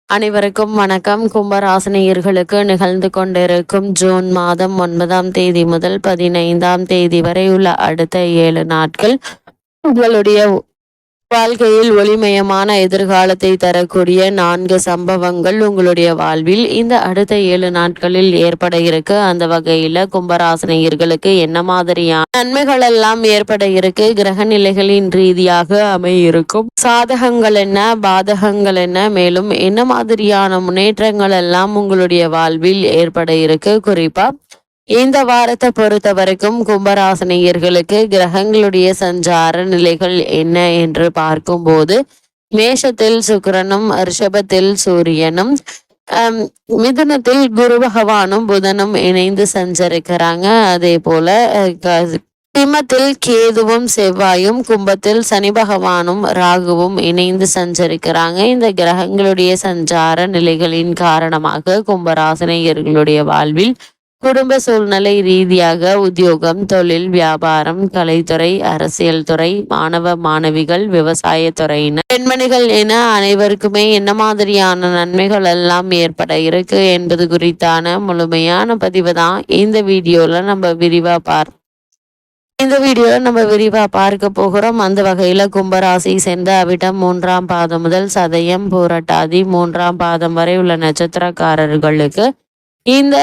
அனைவருக்கும் வணக்கம். கும்பராசினியர்களுக்கு நிகழ்ந்து கொண்டிருக்கும் ஜூன் மாதம் 9ஆம் தேதி முதல் 15ஆம் தேதி வரை உள்ள அடுத்த 7 நாட்கள் உங்களுடைய வாழ்க்கையில் ஒளிமயமான எதிர்காலத்தை தரக்கூடிய 4 சம்பவங்கள் உங்களுடைய வாழ்வில் இந்த அடுத்த 7 நாட்களில் ஏற்பட இருக்கு. அந்த வகையில கும்பராசினியர்களுக்கு என்ன மாதிரியான நன்மைகள் எல்லாம் ஏற்பட இருக்கு, கிரக நிலைகளின் ரீதியாக அமையிருக்கும் சாதகங்கள் என்ன, பாதகங்கள் என்ன, மேலும் என்ன மாதிரியான முன்னேற்றங்கள் எல்லாம் உங்களுடைய வாழ்வில் ஏற்பட இருக்கு. குறிப்பா இந்த வாரத்தை பொறுத்த வரைக்கும் கும்பராசினியர்களுக்கு கிரகங்களுடைய சஞ்சார நிலைகள் என்ன என்று பார்க்கும்போது மேஷத்தில் சுக்கிரனும், ரிஷபத்தில் சூரியனும், மிதுனத்தில் குரு பகவானும் புதனும் இணைந்து சஞ்சரிக்கிறாங்க. அதே போல சிம்மத்தில் கேதுவும் செவ்வாயும், கும்பத்தில் சனி பகவானும் ராகுவும் இணைந்து சஞ்சரிக்கிறாங்க. இந்த கிரகங்களுடைய சஞ்சார நிலைகளின் காரணமாக கும்பராசினியர்களுடைய வாழ்வில் குடும்ப சூழ்நிலை ரீதியாக உத்தியோகம், தொழில், வியாபாரம், கலைத்துறை, அரசியல் துறை, மாணவ மாணவிகள், விவசாய துறையினர், பெண்மணிகள் என அனைவருக்குமே என்ன மாதிரியான நன்மைகள் எல்லாம் ஏற்பட இருக்கு என்பது குறித்தான முழுமையான பதிவு தான் இந்த வீடியோல நம்ம விரிவா பார்க்க போகிறோம். அந்த வகையில கும்பராசி சேர்ந்த அவிட்டம் 3ஆம் பாதம் முதல் சதயம், பூரட்டாதி 3ஆம் பாதம் வரை உள்ள நட்சத்திரக்காரர்களுக்கு இந்த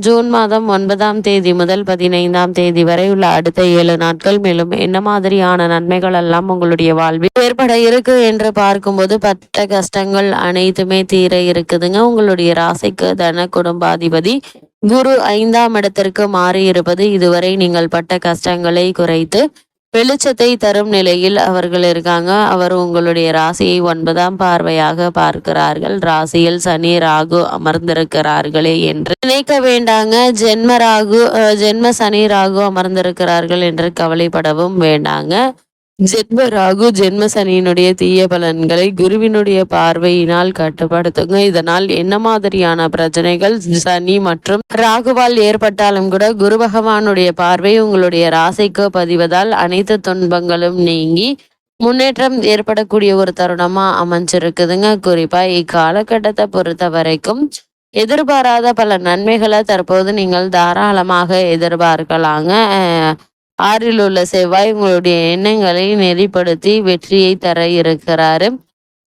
ஜூன் மாதம் 9ஆம் தேதி முதல் 15ஆம் தேதி வரை உள்ள அடுத்த 7 நாட்கள் மேலும் என்ன மாதிரியான நன்மைகள் எல்லாம் உங்களுடைய வாழ்வில் ஏற்பட இருக்கு என்று பார்க்கும்போது பட்ட கஷ்டங்கள் அனைத்துமே தீர இருக்குதுங்க. உங்களுடைய ராசிக்கு தன குடும்பாதிபதி குரு 5ஆம் இடத்திற்கு மாறி இருப்பது இதுவரை நீங்கள் பட்ட கஷ்டங்களை குறைத்து வெளிச்சத்தை தரும் நிலையில் அவர்கள் இருக்காங்க. அவர் உங்களுடைய ராசியை 9ஆம் பார்வையாக பார்க்கிறார்கள். ராசியில் சனி ராகு அமர்ந்திருக்கிறார்களே என்று நினைக்க வேண்டாங்க. ஜென்ம சனி ராகு அமர்ந்திருக்கிறார்கள் என்று கவலைப்படவும் வேண்டாங்க. ஜென்ம ராகு ஜென்ம சனியினுடைய தீய பலன்களை குருவினுடைய பார்வையினால் கட்டுப்படுத்துங்க. இதனால் என்ன மாதிரியான பிரச்சனைகள் சனி மற்றும் ராகுவால் ஏற்பட்டாலும் கூட குரு பகவானுடைய பார்வை உங்களுடைய ராசிக்கு பதிவதால் அனைத்து துன்பங்களும் நீங்கி முன்னேற்றம் ஏற்படக்கூடிய ஒரு தருணமா அமைஞ்சிருக்குதுங்க. குறிப்பா இக்காலகட்டத்தை பொறுத்த வரைக்கும் எதிர்பாராத பல நன்மைகளை தற்போது நீங்கள் தாராளமாக எதிர்பார்க்கலாங்க. 6ல் உள்ள செவ்வாய் உங்களுடைய எண்ணங்களை நெறிப்படுத்தி வெற்றியை தர இருக்கிறாரு.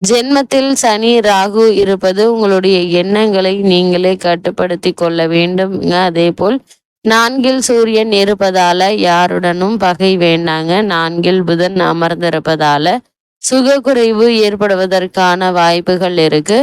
ஜென்மத்தில் சனி ராகு இருப்பது உங்களுடைய எண்ணங்களை நீங்களே கட்டுப்படுத்தி கொள்ள வேண்டும். அதே போல் 4ல் சூரியன் இருப்பதால யாருடனும் பகை வேண்டாங்க. 4ல் புதன் அமர்ந்திருப்பதால சுகக்குறைவு ஏற்படுவதற்கான வாய்ப்புகள் இருக்கு.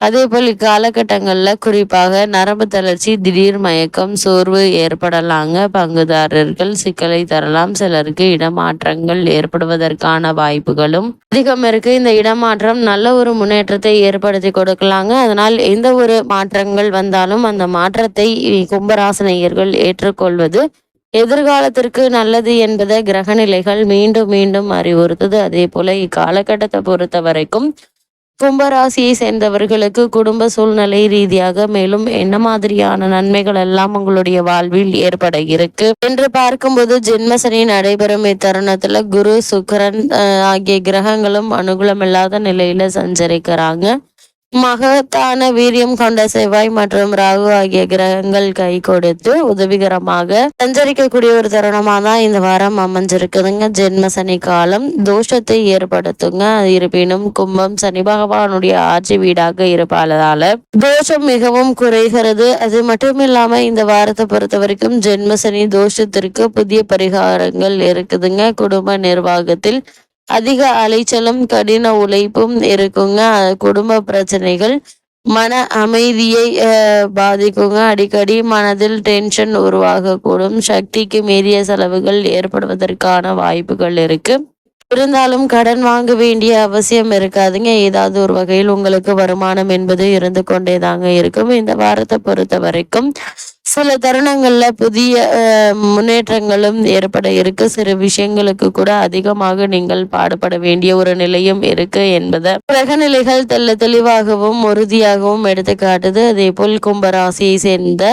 அதே போல் இக்காலகட்டங்களில் குறிப்பாக நரம்பு தளர்ச்சி, திடீர் மயக்கம், சோர்வு ஏற்படலாங்க. பங்குதாரர்கள் சிக்கலை தரலாம். சிலருக்கு இடமாற்றங்கள் ஏற்படுவதற்கான வாய்ப்புகளும் அதிகம் இருக்கு. இந்த இடமாற்றம் நல்ல ஒரு முன்னேற்றத்தை ஏற்படுத்தி கொடுக்கலாங்க. அதனால் எந்த ஒரு மாற்றங்கள் வந்தாலும் அந்த மாற்றத்தை கும்பராசினியர்கள் ஏற்றுக்கொள்வது எதிர்காலத்திற்கு நல்லது என்பதை கிரகநிலைகள் மீண்டும் மீண்டும் அறிவுறுத்துது. அதே போல இக்காலகட்டத்தை பொறுத்த வரைக்கும் கும்பராசியை சேர்ந்தவர்களுக்கு குடும்ப சூழ்நிலை ரீதியாக மேலும் என்ன மாதிரியான நன்மைகள் எல்லாம் உங்களுடைய வாழ்வில் ஏற்பட இருக்கு என்று பார்க்கும்போது ஜென்மசனி நடைபெறும் இத்தருணத்துல குரு, சுக்கிரன் ஆகிய கிரகங்களும் அனுகூலமில்லாத நிலையில சஞ்சரிக்கிறாங்க. மகத்தான வீரியம் கொண்ட செவ்வாய் மற்றும் ராகு ஆகிய கிரகங்கள் கை கொடுத்து உதவிகரமாக சஞ்சரிக்கக்கூடிய ஒரு தருணமா தான் இந்த வாரம் அமைஞ்சிருக்குதுங்க. ஜென்ம சனி காலம் தோஷத்தை ஏற்படுத்துங்க. இருப்பினும் கும்பம் சனி பகவானுடைய ஆட்சி வீடாக இருப்பதால தோஷம் மிகவும் குறைகிறது. அது மட்டும் இல்லாம இந்த வாரத்தை பொறுத்த வரைக்கும் ஜென்ம சனி தோஷத்திற்கு புதிய பரிகாரங்கள் இருக்குதுங்க. குடும்ப நிர்வாகத்தில் அதிக அலைச்சலும் கடின உழைப்பும் இருக்குங்க. குடும்ப பிரச்சனைகள் மன அமைதியை பாதிக்குங்க. அடிக்கடி மனதில் டென்ஷன் உருவாகக்கூடும். சக்திக்கு மீறிய செலவுகள் ஏற்படுவதற்கான வாய்ப்புகள் இருக்கு. இருந்தாலும் கடன் வாங்க வேண்டிய அவசியம் இருக்காதுங்க. ஏதாவது ஒரு வகையில் உங்களுக்கு வருமானம் என்பது இருந்து கொண்டே தாங்க இருக்கும். இந்த வாரத்தை பொறுத்த வரைக்கும் சில தருணங்கள்ல புதிய முன்னேற்றங்களும் ஏற்பட இருக்கு. சிறு விஷயங்களுக்கு கூட அதிகமாக நீங்கள் பாடுபட வேண்டிய ஒரு நிலையும் இருக்கு என்பதை கிரகநிலைகள் தெளிவாகவும் உறுதியாகவும் எடுத்து காட்டுது. அதே போல் கும்பராசியை சேர்ந்த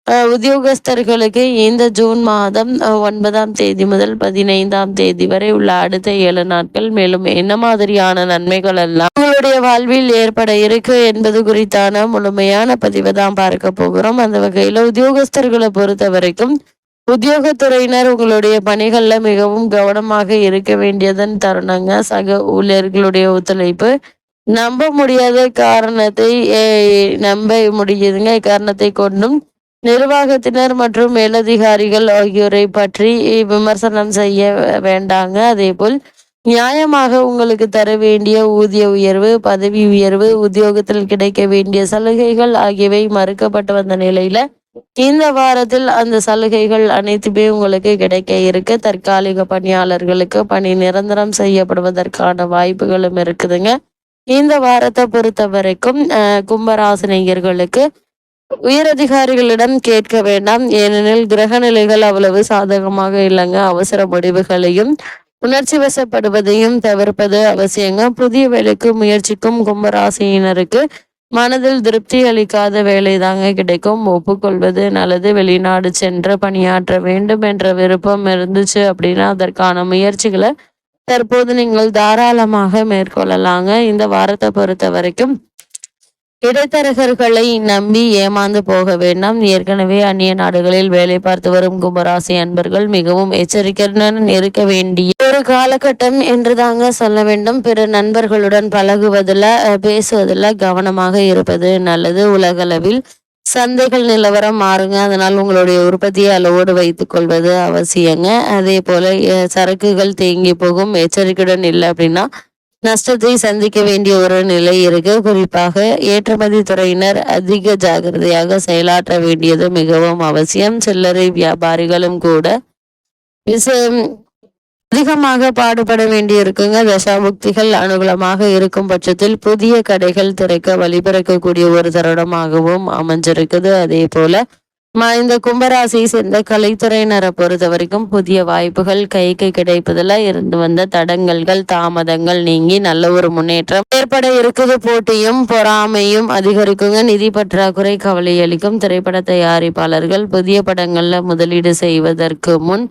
உத்தியோகஸ்தர்களுக்கு இந்த ஜூன் மாதம் 9ஆம் தேதி முதல் 15ஆம் தேதி வரை உள்ள அடுத்த 7 நாட்கள் மேலும் என்ன மாதிரியான நன்மைகள் எல்லாம் உங்களுடைய வாழ்வில் ஏற்பட இருக்கு என்பது குறித்தான முழுமையான பதிவை தான் பார்க்க போகிறோம். அந்த வகையில உத்தியோகஸ்தர்களை பொறுத்த வரைக்கும் உத்தியோகத்துறையினர் உங்களுடைய பணிகள்ல மிகவும் கவனமாக இருக்க வேண்டியதன் தருணங்க. சக ஊழியர்களுடைய ஒத்துழைப்பு நம்ப முடியாத காரணத்தை நம்ப முடியுதுங்க. இக்காரணத்தை கொண்டும் நிர்வாகத்தினர் மற்றும் மேலதிகாரிகள் ஆகியோரை பற்றி விமர்சனம் செய்ய வேண்டாங்க. அதேபோல் நியாயமாக உங்களுக்கு தர வேண்டிய ஊதிய உயர்வு, பதவி உயர்வு, உத்தியோகத்தில் கிடைக்க வேண்டிய சலுகைகள் ஆகியவை மறுக்கப்பட்டு வந்த நிலையில இந்த வாரத்தில் அந்த சலுகைகள் அனைத்துமே உங்களுக்கு கிடைக்க இருக்கு. தற்காலிக பணியாளர்களுக்கு பணி நிரந்தரம் செய்யப்படுவதற்கான வாய்ப்புகளும் இருக்குதுங்க. இந்த வாரத்தை பொறுத்த வரைக்கும் கும்பராசினியர்களுக்கு உயரதிகாரிகளிடம் கேட்க வேண்டாம். ஏனெனில் கிரக நிலைகள் அவ்வளவு சாதகமாக இல்லைங்க. அவசர முடிவுகளையும் உணர்ச்சி வசப்படுவதையும் தவிர்ப்பது அவசியங்க. புதிய வேலைக்கு முயற்சிக்கும் கும்பராசியினருக்கு மனதில் திருப்தி அளிக்காத வேலை தாங்க கிடைக்கும். ஒப்புக்கொள்வது நல்லது. வெளிநாடு சென்று பணியாற்ற வேண்டும் என்ற விருப்பம் இருந்துச்சு அப்படின்னா அதற்கான முயற்சிகளை தற்போது நீங்கள் தாராளமாக மேற்கொள்ளலாங்க. இந்த வாரத்தை பொறுத்த வரைக்கும் இடைத்தரகர்களை நம்பி ஏமாந்து போக வேண்டாம். ஏற்கனவே அந்நிய நாடுகளில் வேலை பார்த்து வரும் கும்பராசி அன்பர்கள் மிகவும் எச்சரிக்கையுடன் இருக்க வேண்டிய ஒரு காலகட்டம் என்று தாங்க சொல்ல வேண்டும். பிற நண்பர்களுடன் பழகுவதில் பேசுவதில் கவனமாக இருப்பது நல்லது. உலகளவில் சந்தைகள் நிலவரம் மாறுங்க. அதனால் உங்களுடைய உற்பத்தியை அளவோடு வைத்துக் கொள்வது அவசியங்க. அதே போல சரக்குகள் தேங்கி போகும். எச்சரிக்கையுடன் இல்லை அப்படின்னா நஷ்டத்தை சந்திக்க வேண்டிய ஒரு நிலை இருக்கு. குறிப்பாக ஏற்றுமதி துறையினர் அதிக ஜாகிரதையாக செயலாற்ற வேண்டியது மிகவும் அவசியம். சில்லறை வியாபாரிகளும் கூட அதிகமாக பாடுபட வேண்டி இருக்குங்க. தசாபுக்திகள் அனுகூலமாக இருக்கும் பட்சத்தில் புதிய கடைகள் திறக்க வழிபிறக்கக்கூடிய ஒரு தருணமாகவும் அமைஞ்சிருக்குது. அதே போல இந்த கும்பராசியை சேர்ந்த கலைத்துறையினரை பொறுத்த வரைக்கும் புதிய வாய்ப்புகள் கைக்கு கிடைப்பதில் இருந்து வந்த தடங்கல்கள் தாமதங்கள் நீங்கி நல்ல ஒரு முன்னேற்றம் ஏற்பட இருக்குது. போட்டியும் பொறாமையும் அதிகரிக்குங்க. நிதி பற்றாக்குறை கவலை அளிக்கும். திரைப்பட தயாரிப்பாளர்கள் புதிய படங்கள்ல முதலீடு செய்வதற்கு முன்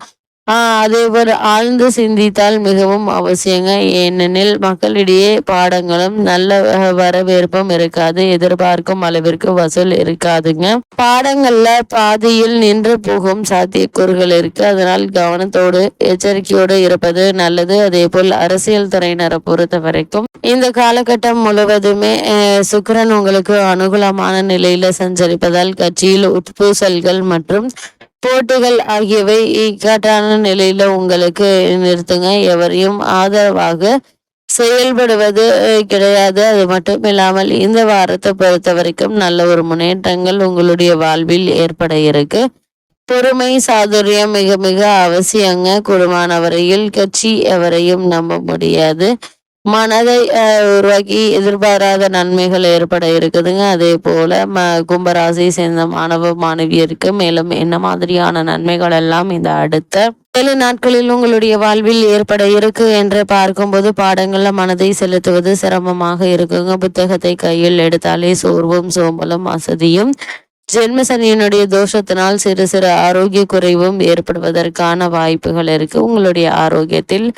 அதேபோல் ஆழ்ந்து சிந்தித்தால் மிகவும் அவசியங்க. ஏனெனில் மக்களிடையே பாடங்களும் நல்ல வரவேற்பும் இருக்காது. எதிர்பார்க்கும் அளவிற்கு வசூல் இருக்காதுங்க. பாடங்கள்ல பாதியில் நின்று போகும் சாத்தியக்கூறுகள் இருக்கு. அதனால் கவனத்தோடு எச்சரிக்கையோடு இருப்பது நல்லது. அதே போல் அரசியல் துறையினரை பொறுத்த வரைக்கும் இந்த காலகட்டம் முழுவதுமே சுக்கிரன் உங்களுக்கு அனுகூலமான நிலையில சஞ்சரிப்பதால் கட்சியில் உட்பூசல்கள் மற்றும் போட்டிகள் ஆகியவை இக்கட்டான நிலையில உங்களுக்கு நிறுத்துங்க. எவரையும் ஆதரவாக செயல்படுவது கிடையாது. அது மட்டும் இல்லாமல் இந்த வாரத்தை பொறுத்த வரைக்கும் நல்ல ஒரு முன்னேற்றங்கள் உங்களுடைய வாழ்வில் ஏற்பட இருக்கு. பொறுமை சாதுரியம் மிக மிக அவசியங்க. குடும்பமான வரையில் கட்சி எவரையும் நம்ப முடியாது. மனதை உருவாக்கி எதிர்பாராத நன்மைகள் ஏற்பட இருக்குதுங்க. அதே போல கும்பராசியை சேர்ந்த மாணவ மாணவியருக்கு மேலும் என்ன மாதிரியான நன்மைகள் எல்லாம் இந்த அடுத்த 7 நாட்களில் உங்களுடைய வாழ்வில் ஏற்பட இருக்கு என்று பார்க்கும்போது பாடங்கள்ல மனதை செலுத்துவது சிரமமாக இருக்குங்க. புத்தகத்தை கையில் எடுத்தாலே சோர்வும் சோம்பலும் அசதியும் ஜென்மசனியினுடைய தோஷத்தினால் சிறு சிறு ஆரோக்கிய குறைவும் ஏற்படுவதற்கான வாய்ப்புகள் இருக்கு. உங்களுடைய ஆரோக்கியத்தில்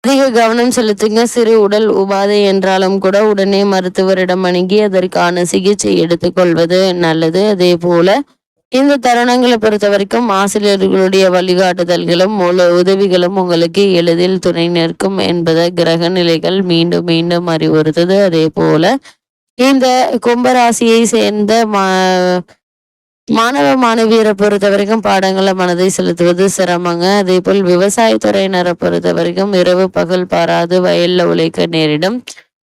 அதிக கவனம் செலுத்துங்க. சிறு உடல் உபாதை என்றாலும் கூட உடனே மருத்துவரிடம் அணுகி அதற்கான சிகிச்சை எடுத்துக்கொள்வது நல்லது. அதே போல இந்த தருணங்களை பொறுத்த வரைக்கும் ஆசிரியர்களுடைய வழிகாட்டுதல்களும் உதவிகளும் உங்களுக்கு எளிதில் துணை நிற்கும் என்பதை கிரக நிலைகள் மீண்டும் மீண்டும் அறிவுறுத்துது. அதே போல இந்த கும்பராசியை சேர்ந்த மாணவ மாணவியரை பொறுத்த வரைக்கும் பாடங்களை மனதை செலுத்துவது சிரமங்க. அதே போல் விவசாயத்துறையினரை பொறுத்த வரைக்கும் இரவு பகல் பாராது வயல்ல உழைக்க நேரிடும்.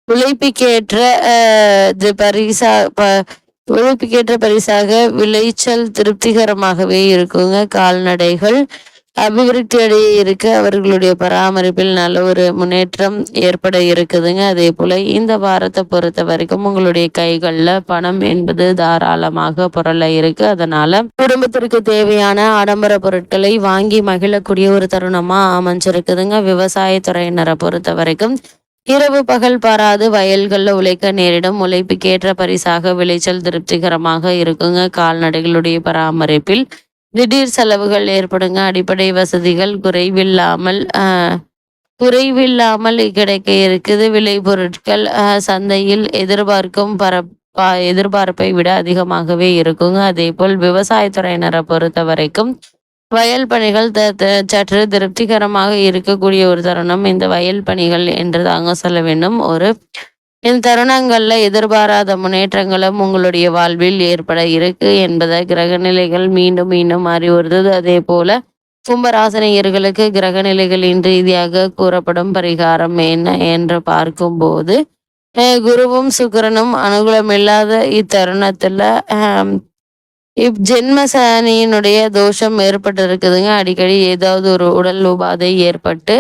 உழைப்புக்கேற்ற பரிசாக விளைச்சல் திருப்திகரமாகவே இருக்குங்க. கால்நடைகள் அபிவிருத்தி அடைய இருக்கு. அவர்களுடைய பராமரிப்பில் நல்ல ஒரு முன்னேற்றம் ஏற்பட இருக்குதுங்க. அதே போல இந்த வாரத்தை பொறுத்த வரைக்கும் உங்களுடைய கைகள்ல பணம் என்பது தாராளமாக புரள இருக்கு. அதனால குடும்பத்திற்கு தேவையான ஆடம்பர பொருட்களை வாங்கி மகிழக்கூடிய ஒரு தருணமா அமைஞ்சிருக்குதுங்க. விவசாயத்துறையினரை பொறுத்த வரைக்கும் இரவு பகல் பாராது வயல்களில் உழைக்க நேரிடும். உழைப்புக்கேற்ற பரிசாக விளைச்சல் திருப்திகரமாக இருக்குங்க. கால்நடைகளுடைய பராமரிப்பில் திடீர் செலவுகள் ஏற்படுங்க. அடிப்படை வசதிகள் குறைவில்லாமல் கிடைக்க இருக்குது. விளைபொருட்கள் சந்தையில் எதிர்பார்ப்பை விட அதிகமாகவே இருக்குங்க. அதே போல் விவசாயத்துறையினரை பொறுத்த வரைக்கும் வயல் பணிகள் சற்று திருப்திகரமாக இருக்கக்கூடிய ஒரு தருணம் இந்த வயல் பணிகள் என்று தாங்க சொல்ல வேண்டும். இந்த தருணங்கள்ல எதிர்பாராத முன்னேற்றங்களும் உங்களுடைய வாழ்வில் ஏற்பட இருக்கு என்பதை கிரகநிலைகள் மீண்டும் மீண்டும் அறிவுறுத்தது. அதே போல கும்பராசினியர்களுக்கு கிரகநிலைகளின் ரீதியாக கூறப்படும் பரிகாரம் என்ன என்று பார்க்கும்போது குருவும் சுக்கிரனும் அனுகூலமில்லாத இத்தருணத்துல ஜென்ம சனியினுடைய தோஷம் ஏற்பட்டு இருக்குதுங்க. அடிக்கடி ஏதாவது ஒரு உடல் உபாதை ஏற்பட்டு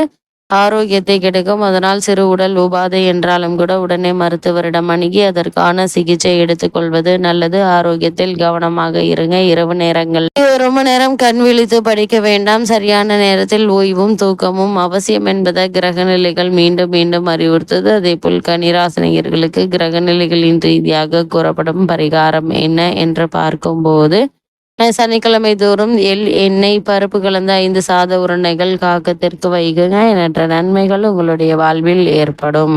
ஆரோக்கியத்தை கிடைக்கும். அதனால் சிறு உடல் உபாதை என்றாலும் கூட உடனே மருத்துவரிடம் அணுகி அதற்கான சிகிச்சை எடுத்துக்கொள்வது நல்லது. ஆரோக்கியத்தில் கவனமாக இருங்க. இரவு நேரங்கள் ரொம்ப நேரம் கண் விழித்து படிக்க வேண்டாம். சரியான நேரத்தில் ஓய்வும் தூக்கமும் அவசியம் என்பதை கிரகநிலைகள் மீண்டும் மீண்டும் அறிவுறுத்தது. அதே போல் கன்னிராசினியர்களுக்கு கிரகநிலைகளின் ரீதியாக கூறப்படும் பரிகாரம் என்ன என்று பார்க்கும்போது சனிக்கிழமை தோறும் எண்ணெய் பருப்பு கலந்த 5 சாத உருண்டைகள் காகத்திற்கு வைகுங்க. எண்ணற்ற நன்மைகள் உங்களுடைய வாழ்வில் ஏற்படும்.